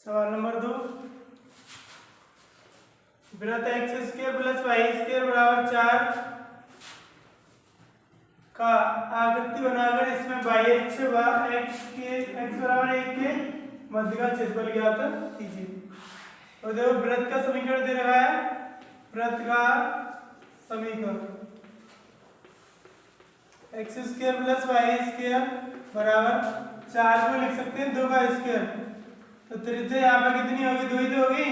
सवाल नंबर 2, वृत्त x square plus y square बराबर 4 का आकृति बनाकर इसमें बाई एक्स बराबर 1 के मध्य का क्षेत्रफल ज्ञात कीजिए। तो देखो वृत्त का समीकरण दे रखा है, वृत्त का समीकरण x square plus y square बराबर 4 को लिख सकते हैं 2 का स्क्वायर। तो त्रिज्या यहाँ पर कितनी होगी, 2 ही तो होगी,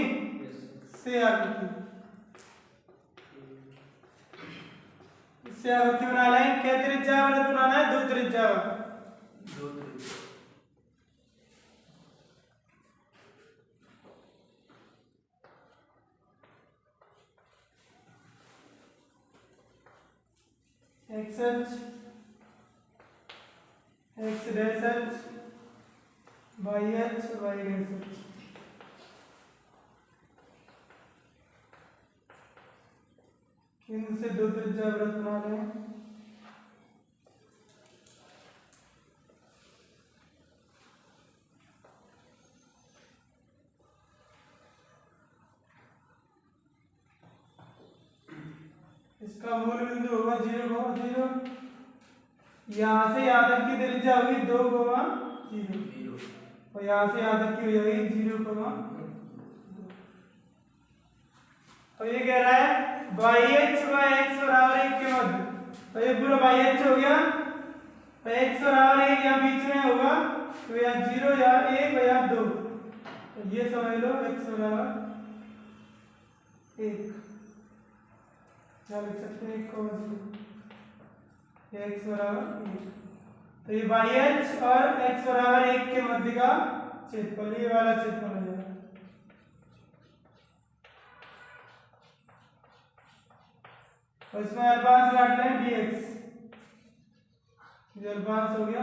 से आकृति, इससे आकृति बना लें। क्या त्रिज्या वृत्त बनाना है, 2 त्रिज्या x h x dash h y h y dash h. इनसे 2 त्रिज्या वृत्त बना लें। इसका मूल बिंदु होगा 0,0, यहाँ से यहाँ तक की त्रिज्या होगी 2,0 और यहाँ से यहाँ तक की हो जाएगी 0,2। तो ये कह रहा है बाई एक्स व एक्स बराबर 1 के मध्य, तो ये पूरा बाई एक्स हो गया, तो एक्स बराबर 1 यहाँ बीच में होगा, तो यहाँ 0 या 1 या 2, तो ये समझ लो एक्स बराबर 1, क्या लिख सकते हैं, 1, एक्स बराबर 1। तो ये बाई एच और एक्स बराबर 1 के मध्य का क्षेत्रफल, ये वाला क्षेत्रफल हो जाएगा। और इसमें अल्पांश काट लें dx, ये अल्पांश हो गया।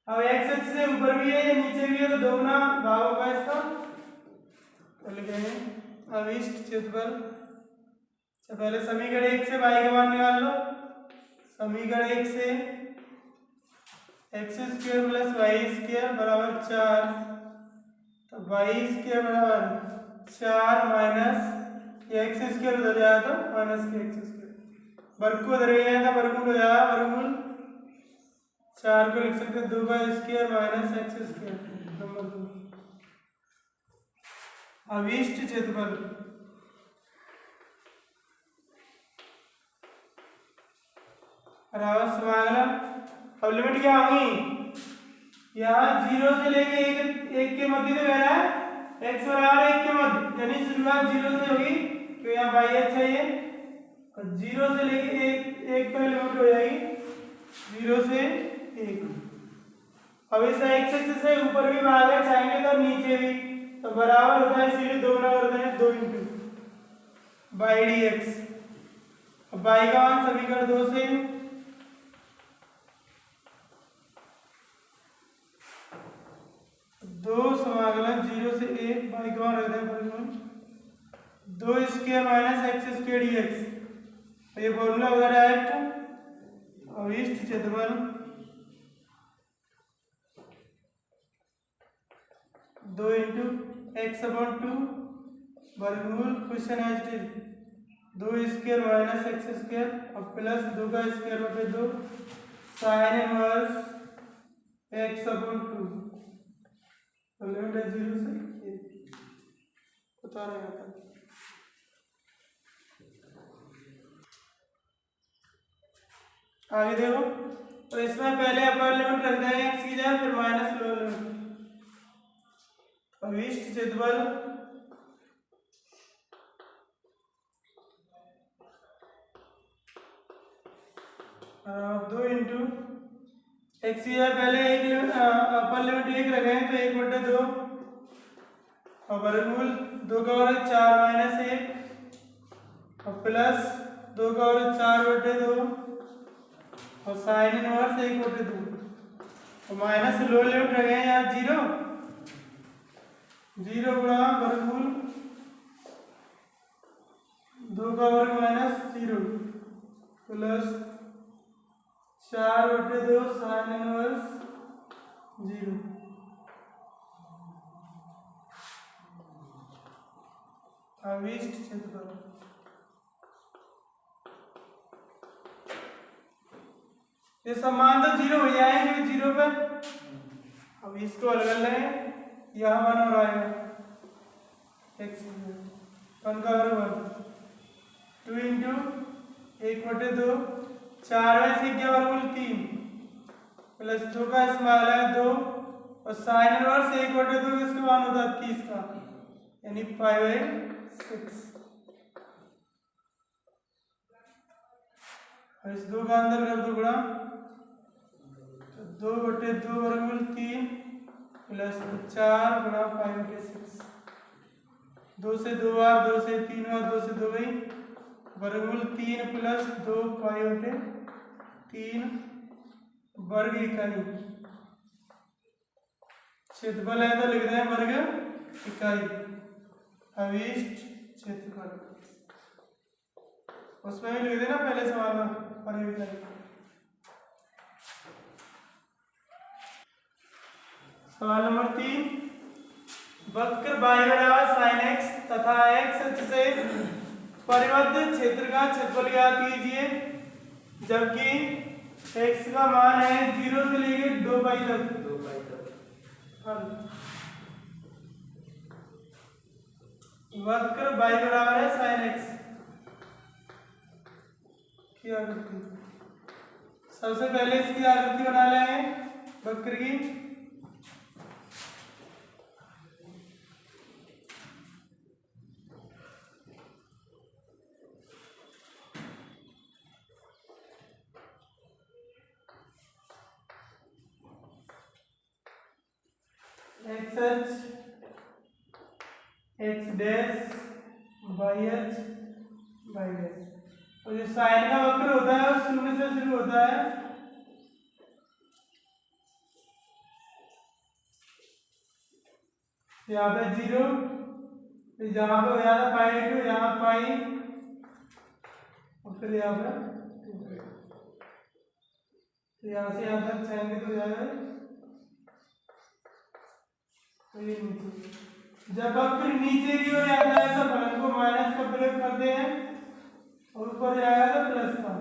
अब x अक्ष से ऊपर भी है या नीचे भी है तो 2 गुना भाग होगा इसका, तो लिखेंगे अविष्ट क्षेत्रफल। तो पहले समीकरण 1 से y का मान निकाल लो। समीकरण 1 से x square plus y square बराबर 4, तो वाई स्क्वायर बराबर 4 माइनस एक्स स्क्वायर उधर जाएगा तो माइनस के एक्स स्क्वायर, वर्ग को उधर गया था वर्गमूल हो जाएगा, वर्गमूल 4 को लिख सकते हैं 2 का square minus x square. Number 2 अविष्ट क्षेत्रफल बराबर समाकलन। अब लिमिट क्या होगी, यहाँ 0 से लेके 1 के मध्य तो कह रहा है x बराबर 1 के मध्य, यानी शुरुआत 0 से होगी, तो यहाँ बाई एच है ये, और 0 से लेके 1 तक लिमिट हो जाएगी, 0 से 1। अब इस x एक्सिस से ऊपर भी भाग है, चाहेंगे तो नीचे भी, तो बराबर होता है, इसीलिए 2 गुना करते हैं 2 इंटू बाई डी एक्स। अब बाई का मान समीकरण 2 से 2 समाकलन 0 से 1 बाई का मान रहता है वर्गमूल 2 square minus x square dx. ये फॉर्मूला होगा डायरेक्ट अविष्ट क्षेत्रफल 2 इंटू एक्स अपॉन 2 वर्गमूल question as it is 2 square minus x square और प्लस 2 का स्क्वायर बटे 2 sine inverse x upon 2, limit है 0 से 1, बता रहे हैं। आगे देखो, तो इसमें पहले अपर लिमिट रख देंगे x की जगह, फिर माइनस लोअर लिमिट। अविष्ट क्षेत्रफल दो इंटू एक्स की जगह पहले अपर लिमिट 1 रखें तो 1/2 और वर्गमूल 2 का वर्ग 4 माइनस 1 और प्लस 2 का वर्ग 4/2 और साइन इनवर्स 1/2 और माइनस लोअर लिमिट रखे हैं यहाँ 0 गुणा वर्गमूल 2 का वर्ग माइनस 0 प्लस 4/2 साइन इनवर्स 0 अविष्ट क्षेत्रफल। ये समान तो जीरो हो जाएंगे जीरो पे। अब इसको अलग कर लें, यहाँ 1 और आएगा x 1 का वर्ग 1 2 इंटू 1/2 4 में से क्या वर्गमूल 3 प्लस 2 का स्मॉल है 2 और साइन इनवर्स 1/2 इसका मान होता है 30 का यानी 5/6। इस 2 का अंदर कर दो गुणा तो 2/2 वर्गमूल 3 प्लस 4 गुणा 5/6। 2 से 2 बार 2 से 3 बार 2 से 2 गई वर्गमूल 3 प्लस 2 π/3 वर्ग इकाई। क्षेत्रफल है तो लिख दें वर्ग इकाई अविष्ट क्षेत्रफल। उसमें भी लिख देना पहले सवाल में वर्ग इकाई। सवाल नंबर 3 वक्र y बराबर sin x तथा x अक्ष से परिबद्ध क्षेत्र का क्षेत्रफल ज्ञात कीजिए जबकि x का मान है 0 से लेकर 2π तक। वक्र y बराबर है sin x की आकृति। सबसे पहले इसकी आकृति बना लेंगे वक्र की। x h x dash y h y dash. और जो साइन का वक्र होता है वो शून्य से शुरू होता है यहाँ पे 0 फिर जहाँ पे हो जाता π/2 यहाँ पाई और फिर यहाँ पे 2 तो यहाँ से यहाँ तक छेंगे तो जाएगा तो ये नीचे। जब वक्र नीचे की ओर आता है तो फलन को माइनस का प्रयोग करते हैं और ऊपर जाएगा तो प्लस का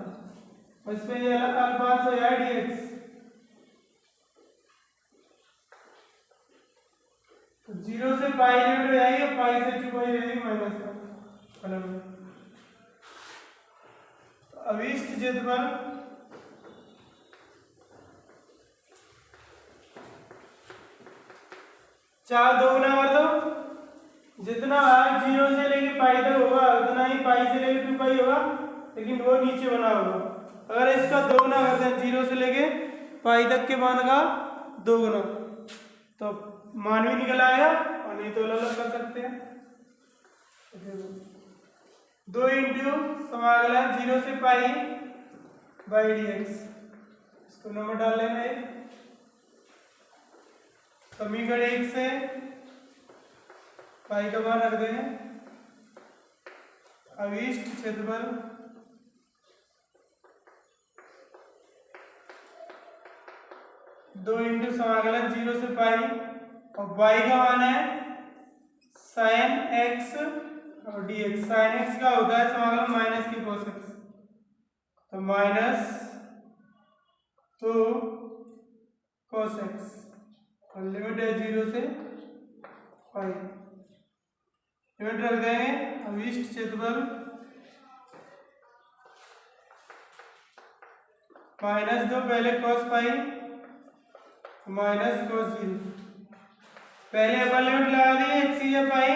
और इसमें ये अल्फा हो जाएगा dx। तो 0 से पाई लिमिट हो जाएगी पाई से 2 पाई रहेगी माइनस का फलन। तो अविष्ट क्षेत्रफल चार दो गुना कर दो जितना भाग 0 से लेके पाई तक होगा उतना ही पाई से लेके 2 पाई होगा लेकिन वो नीचे बना होगा। अगर इसका 2 गुना करते हैं 0 से लेके पाई तक के मान का 2 गुना तो मान भी निकल आएगा और नहीं तो अलग कर सकते हैं। 2 इंटू समाकलन 0 से पाई बाई dx। इसको नंबर डाल लेना है समीकरण 1 से पाई का मान रख देंगे। अविष्ट क्षेत्रफल दो इंटू समाकलन 0 से पाई और y का मान है sin x और dx। sin x का होता है समाकलन माइनस की cos x तो माइनस 2 cos x और लिमिट है 0 से पाई। लिमिट रख देंगे अविष्ट क्षेत्रफल -2 पहले cos पाई माइनस cos 0। पहले अपर लिमिट लगा दी x है पाई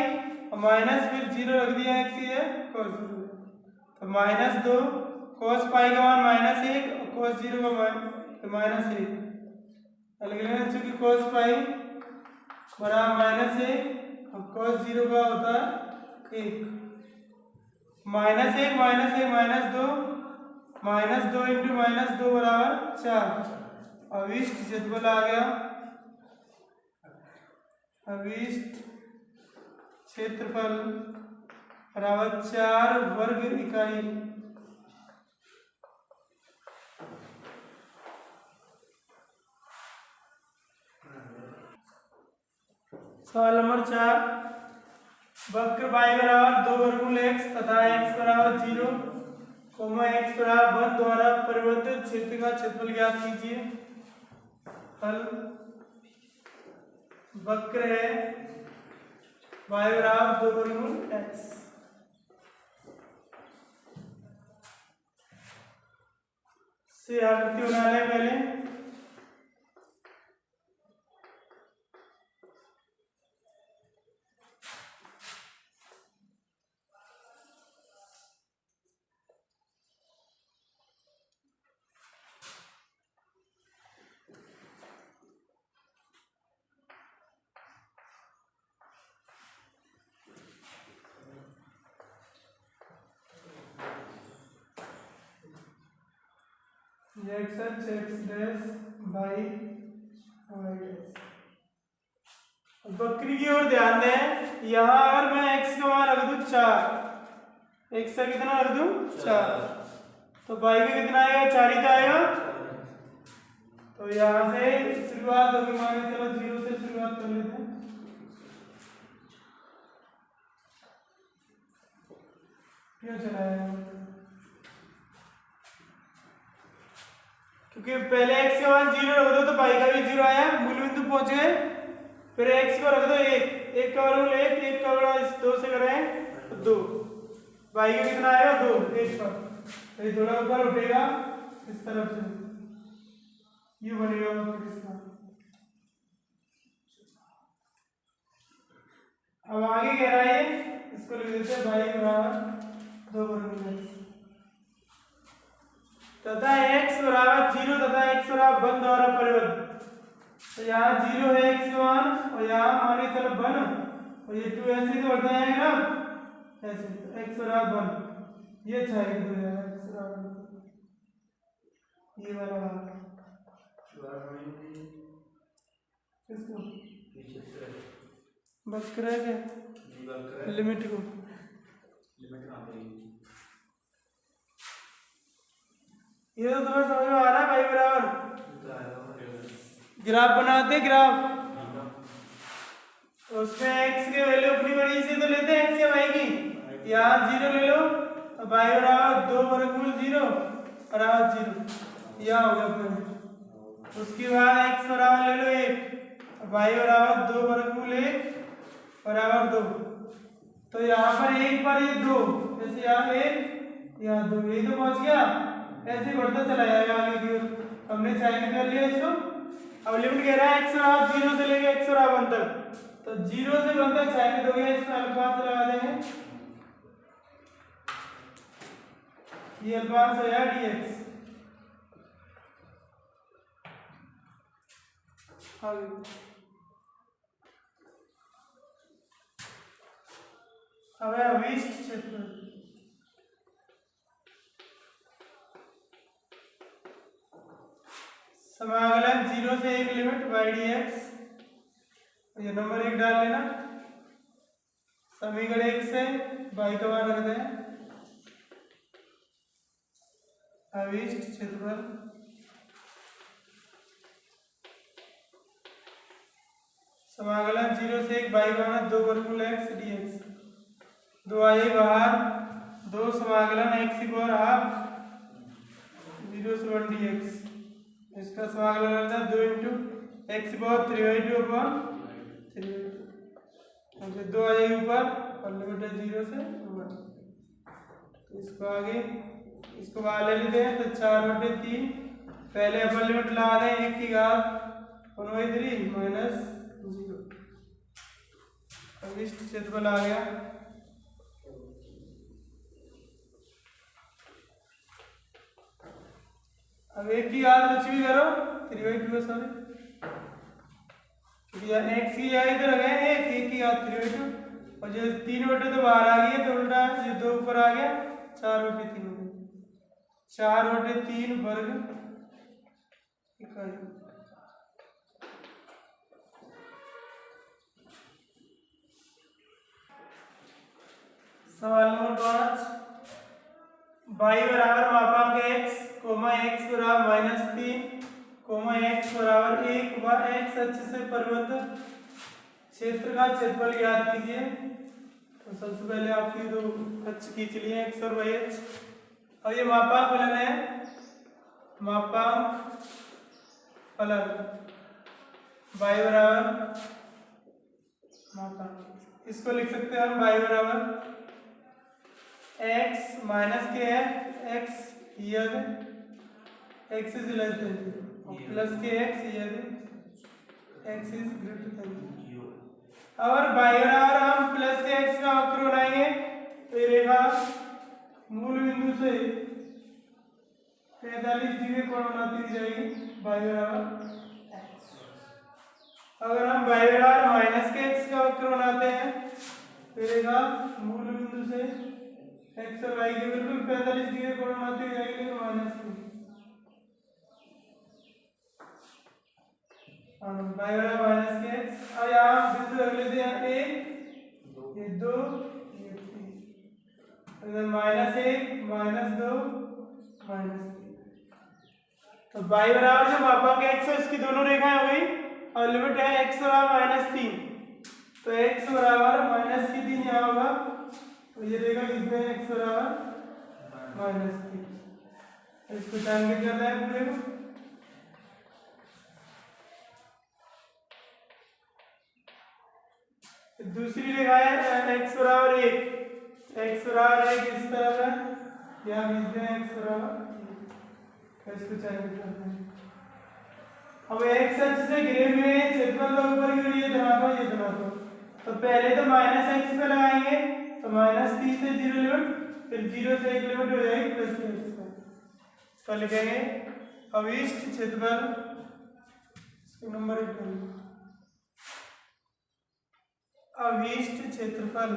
और माइनस फिर 0 रख दिया x है cos 0 तो -2 cos पाई का मान -1 और cos 0 का मान -1। अलग अलग चूंकि cos पाई बराबर -1 और cos 0 का होता है 1 -1 -2 -2 इंटू -2 बराबर 4। अविष्ट क्षेत्रफल आ गया अविष्ट क्षेत्रफल बराबर 4 वर्ग इकाई। सवाल नंबर 4 वक्र y बराबर 2 वर्गमूल x तथा x बराबर 0 x बराबर 1 द्वारा परिवर्तित क्षेत्र का क्षेत्रफल ज्ञात कीजिए। हल वक्र है y बराबर 2 वर्गमूल x। से आकृति बना लें पहले। x dash by y dash. वक्र की ओर ध्यान दें, यहाँ अगर मैं x का मान रख दूं 4, x का कितना रख दूं 4, तो y का कितना आएगा 4 ही तो आएगा। तो यहाँ से शुरुआत होगी, मान के चलो 0 से शुरुआत कर लेते हैं। क्यों चलाया? क्योंकि पहले x का मान 0 रख दो तो y का भी 0 आया, मूल बिंदु पहुंच गए। फिर x को रख दो 1, 1 का वर्गमूल 1, 1 का वर्गमूल इस 2 से करें तो 2, y का कितना आएगा 2, 1 पर। तो ये थोड़ा ऊपर उठेगा इस तरफ से, ये बनेगा वक्र इसका। अब आगे कह रहा है इसको लिख देते हैं y बराबर 2 वर्गमूल x तथा x बराबर 0 तथा x बराबर 1 द्वारा परिवर्तित। तो यहाँ 0 है x का मान और यहाँ मान के चलो 1 और ये 2 ऐसे ही तो बढ़ता जाएगा ना, ऐसे तो x बराबर 1 ये अच्छा है, तो जाएगा x बराबर ये वाला इसको वक्र है क्या लिमिट को ये तो तुम्हें समझ में आ रहा है भाई। बराबर ग्राफ बनाते ग्राफ, उसमें x के वैल्यू अपनी मर्जी से तो लेते हैं x या y की। यहाँ 0 ले लो तो y बराबर 2 वर्गमूल 0 बराबर 0, यह हो गया पहले। उसके बाद x बराबर ले लो 1, y बराबर 2 वर्गमूल 1 बराबर 2। तो यहाँ पर 1 पर ये 2, जैसे यहाँ 1 यहाँ 2, यही तो पहुंच गया। ऐसे बढ़ता चला जाएगा आगे की ओर। हमने साइन कर लिया इसको। अब लिमिट कह रहा है x बराबर 0 से लेके x बराबर 1 तक, तो 0 से 1 तक साइन हो गया, इसमें अल्फा से लगा देंगे, ये अल्फा से हो जाएगा dx। अब है अभिष्ट क्षेत्रफल। समाकलन 0 से 1 लिमिट y dx, ये नंबर 1 डाल लेना। समीकरण 1 से y का मान रख दें। अभिष्ट क्षेत्रफल समाकलन 0 से 1 y का मान 2 वर्गमूल x dx, 2 आए बाहर, 2 समाकलन x की पावर हाफ 0 से 1 dx, इसका समाकलन करना है 2 इंटू x पावर 3/2 अपॉन 3/2। अब 2 आ जाएगी ऊपर और लिमिट है 0 से 1। तो इसको आगे इसको बाहर ले लेते हैं, तो 4/3 पहले अपर लिमिट लगा दें 1 की घात 1/3 माइनस 0। अभिष्ट क्षेत्रफल आ गया। अब 1 की घात कुछ भी करो 3/2 सॉरी, x की जगह इधर आ गया 1 की घात 3/2 और जो 3/2 तो बाहर आ गई है, तो उल्टा ये 2 ऊपर आ गया 4/3 हो गया, 4/3 वर्ग इकाई। सवाल नंबर 5, y बराबर मापांक x, x बराबर -3, x बराबर 1 व x अक्ष से परिवर्तित क्षेत्र का क्षेत्रफल ज्ञात कीजिए। तो सबसे पहले आपकी दो अक्ष खींच लिए x और y अक्ष। अब ये मापांक फलन है, मापांक फलन y बराबर मापांक, इसको लिख सकते हैं हम y बराबर x माइनस के है x यद x is less than plus के x यद x इज ग्रेटर देन 0। और y बराबर हम प्लस के x का वक्र बनाएंगे तो ये रेखा मूल बिंदु से 45 डिग्री कोण बनाती हुई जाएगी y बराबर x। अगर हम y बराबर माइनस के x का वक्र बनाते हैं तो ये रेखा मूल बिंदु से x और y के बिल्कुल 45 डिग्री कोण बनाती हुई जाएगी तो माइनस और y बराबर माइनस के x। और यहाँ बिंदु रख लेते हैं एक, ये दो, ये तीन, इधर माइनस एक, माइनस दो, माइनस तीन। तो y बराबर जो मापांक x है उसकी दोनों रेखाएं हो गई और लिमिट है x बराबर माइनस तीन, तो x बराबर माइनस की तीन यहाँ होगा, तो ये रेखा किसमें है x बराबर माइनस तीन। इसको टारगेट करना है पूरे को। दूसरी रेखा है x बराबर एक, x बराबर एक इस तरफ है, यहाँ खींचते हैं x बराबर, इसको टारगेट करते हैं। अब x अक्ष से घिरे हुए क्षेत्रफल का ऊपर की ओर ये धनात्मक ये धनात्मक, तो पहले तो माइनस x पे लगाएंगे तो माइनस 30 से 0 लिमिट, फिर 0 से 1 लिमिट हो जाएगी प्लस के x पे। तो लिखेंगे अविष्ट क्षेत्रफल, इसको नंबर 1 करेंगे, अविष्ट क्षेत्रफल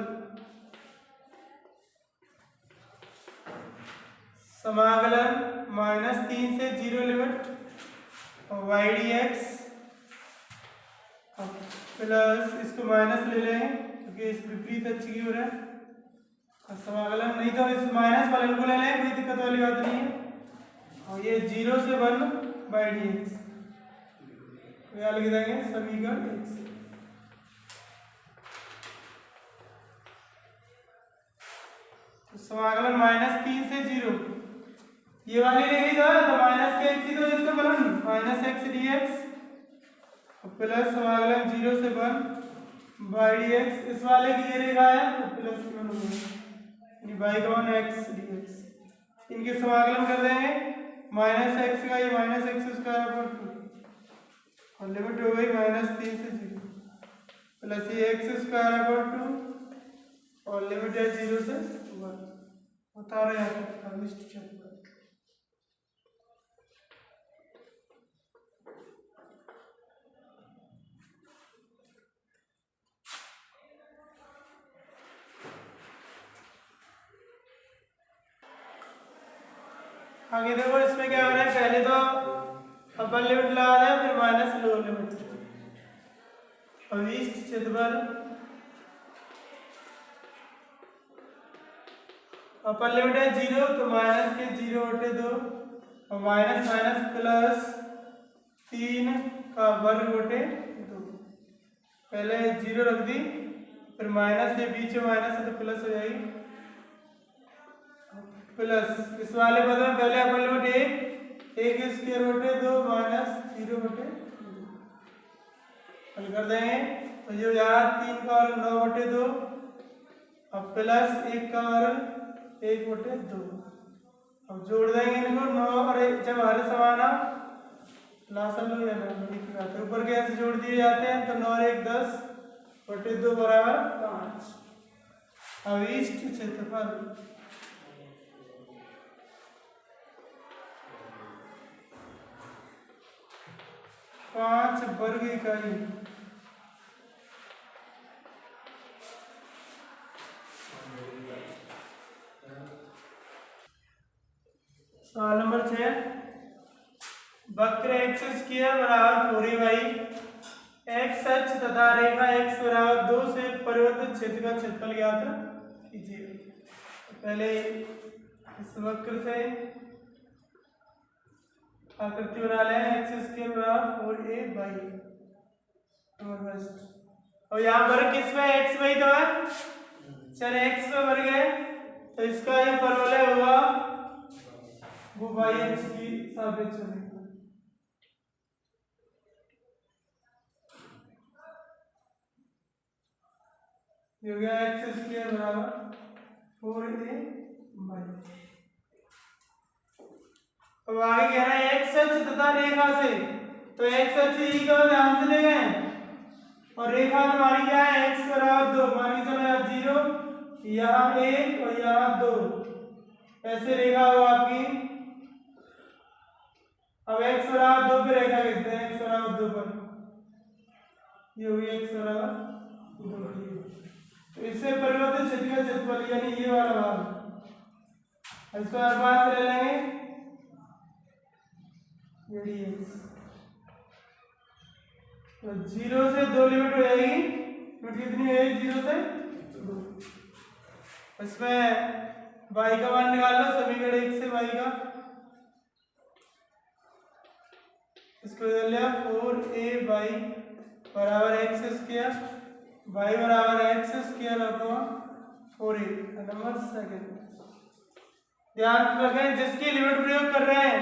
समाकलन माइनस 3 से 0 लिमिट y dx प्लस इसको माइनस ले लेंगे क्योंकि इस विपरीत अक्ष की ओर है, समाकलन नहीं तो इस माइनस फलन को ले लें, कोई दिक्कत वाली बात नहीं है। और ये 0 से 1 y dx यहाँ लिख देंगे समीकरण 1 से। तो समाकलन माइनस 3 से 0 ये वाली ले गई तो माइनस के x ही तो इसका फलन माइनस x dx प्लस समाकलन 0 से 1 y dx, इस वाले की ये रेखा है तो प्लस की वन यानी y का वन x dx, इनके समाकलन कर देंगे माइनस x का ये माइनस x स्क्वायर अपॉन 2 और लिमिट हो गई माइनस 3 से 0 प्लस ये x स्क्वायर अपॉन 2 और लिमिट है 0 से 1। बता रहे हैं अविष्ट क्षेत्रफल। आगे देखो इसमें क्या हो रहा है, पहले तो अपर लिमिट लगा रहे हैं फिर माइनस लोअर लिमिट। अविष्ट क्षेत्रफल अपर लिमिट है 0 तो माइनस के 0 बटे 2 और माइनस माइनस प्लस 3 का वर्ग बटे 2, पहले 0 रख दी फिर माइनस से बीच में माइनस है तो प्लस हो जाएगी प्लस इस वाले पद में पहले अपर लिमिट 1 स्क्वायर बटे 2 माइनस 0 बटे 2 हल कर देंगे तो जो यहाँ 3 का वर्ग 9 बटे 2 और प्लस 1 का वर्ग 1 बटे 2। अब जोड़ देंगे इनको 9 और 1 जब हर समाना लासल हो या ना ऊपर के ऐसे जोड़ दिए जाते हैं तो 9 और 1 10 बटे 2 बराबर 5। अविष्ट क्षेत्रफल पांच वर्ग इकाई सवाल नंबर 6 वक्र x स्क्वायर बराबर 4ay x अक्ष तथा रेखा x बराबर 2 से परिवर्तित क्षेत्र का क्षेत्रफल ज्ञात कीजिए। पहले इस वक्र से आकृति बना लें x स्क्वायर बराबर 4a बाई और यहाँ पर किस में x में ही तो है चल x पे वर्ग है तो इसका ये परवलय हुआ वो बाई x की सापेक्ष चलेगा। ये हो गया x स्क्वायर बराबर 4a बाई। अब आगे कह रहा है x अक्ष तथा रेखा से, तो x अक्ष ही को ध्यान से ले गए और रेखा हमारी क्या है x बराबर 2, मान के चलो यहाँ 0 यहाँ 1 और यहाँ 2, ऐसे रेखा हो आपकी। अब x बराबर 2 पे रेखा खींचते हैं, x बराबर 2 पर, ये हुई x बराबर 2। तो इससे परिवर्तित क्षेत्र का क्षेत्रफल यानी ये वाला भाग इसको पास ले लेंगे तो 0 से 2 लिमिट हो जाएगी, लिमिट कितनी है 0 से 2। इसमें y का मान निकाल लो समीकरण 1 से y का, इसको इधर लिया 4a बाई बराबर x स्क्वायर, y बराबर x square upon 4a। Number second, ध्यान रखें जिसकी लिमिट प्रयोग कर रहे हैं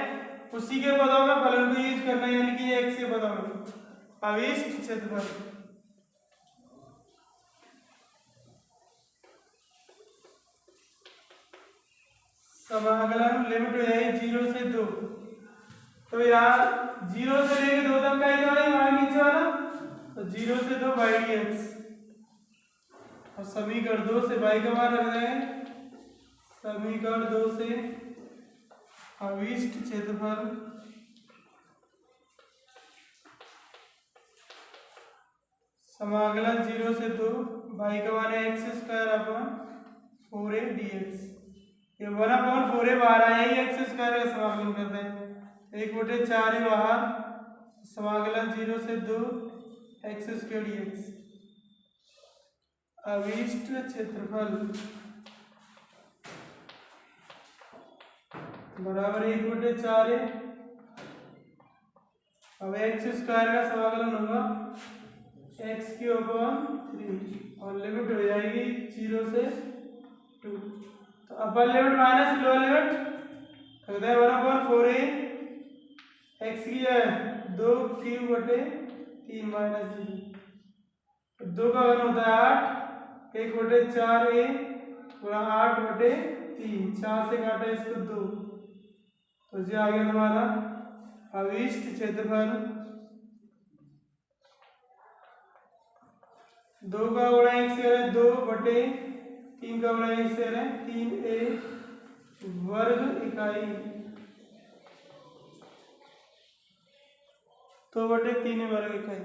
उसी के पदों में फलन को यूज करना है, यानी कि x के पदों में अविष्ट क्षेत्रफल। समाकलन लिमिट हो जाएगी 0 से 2, तो यहाँ 0 से लेके 2 तक का ही तो है हमारे नीचे वाला, तो 0 से 2 बाई dx और समीकरण 2 से y का मान रख देंगे, समीकरण 2 से अविष्ट क्षेत्रफल समाकलन 0 से 2 y का मान है x square upon 4a dx। ये 1/4a बाहर आया ही x स्क्वायर का समाकलन करते हैं, 1/4 है बाहर, समाकलन 0 से 2 x स्क्वायर dx। अविष्ट क्षेत्रफल बराबर 1/4 है। अब x स्क्वायर का समाकलन होगा x की अपॉन 3 और लिमिट हो जाएगी 0 से 2, तो upper limit minus lower limit रखते हैं 1/4a, x की है 2 3/3 माइनस 0, 2 का घन होता है 8, 1/4a गुणा 8/3, 4 से काटा इसको 2, तो ये आ गया हमारा अविष्ट क्षेत्रफल। 2 का गुणा 1 से करें 2/3 का गुणा 1 से करें 3a वर्ग इकाई, 2/3 वर्ग इकाई।